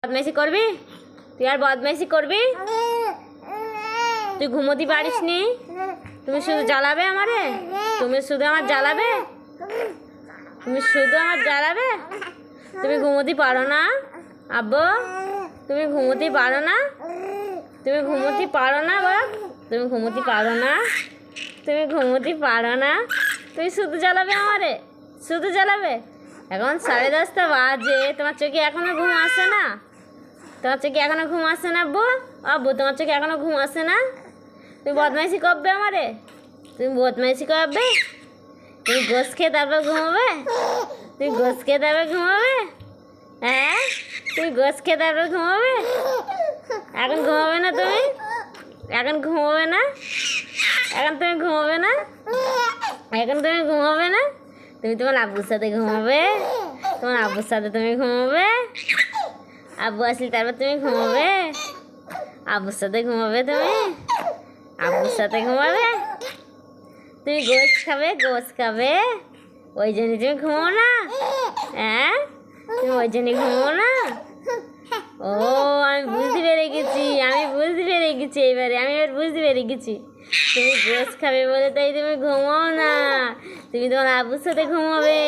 বদমাইশি করবি? তুই আর বদমাইশি করবি? তুই ঘুমোতে পারিস নি? তুমি শুধু জ্বালাবে আমারে? তুমি শুধু আমার জ্বালাবে? তুমি শুধু আমার জ্বালাবে? তুমি ঘুমোতে পারো না আব্বু? তুমি ঘুমোতে পারো না? তুমি ঘুমোতে পারো না বাপ? তুমি ঘুমোতে পারো না? তুমি ঘুমোতে পারো না? তুমি শুধু জ্বালাবে আমারে? শুধু জ্বালাবে? এখন 10:30 বাজে, তোমার চোখে এখনো ঘুম আসে না? তোমার চোখে এখনো ঘুম আসে না আব্বু? আব্বু তোমার চোখে এখনো ঘুম আসে না? তুমি বদমাইশি করবে আমারে? তুমি বদমাইশি করবে? তুমি গোস খেয়ে তারপর ঘুমাবে? তুমি গোস খেয়ে তারপর ঘুমাবে? হ্যাঁ, তুমি গোস খেয়ে তারপর ঘুমাবে? এখন ঘুমাবে না তুমি? এখন ঘুমাবে না? এখন তুমি ঘুমাবে না? এখন তুমি ঘুমাবে না? তুমি তোমার আব্বুর সাথে ঘুমাবে? তোমার আব্বুর সাথে তুমি ঘুমাবে? আব্বু আসলে তারপর তুমি ঘুমাবে? আব্বুর সাথে ঘুমাবে তুমি? আব্বুর সাথে ঘুমাবে? তুমি গোস খাবে? গোস খাবে? ওই জন্য তুমি ঘুমো না? হ্যাঁ, তুমি ওই জন্য ঘুমো না? ও, আমি বুঝতে পেরে গেছি, এবার বুঝতে পেরে গেছি। তুমি গোস খাবে বলে তাই তুমি ঘুমাও না, তুমি তোমার আব্বুর সাথে ঘুমাবে।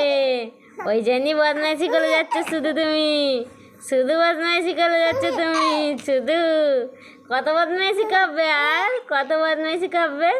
ওই জন্যই বদমাইশি করে যাচ্ছে শুধু বদমাইশি করে যাচ্ছে তুমি শুধু। কত বদমাইশি করবে আর? কত বদমাইশি করবে?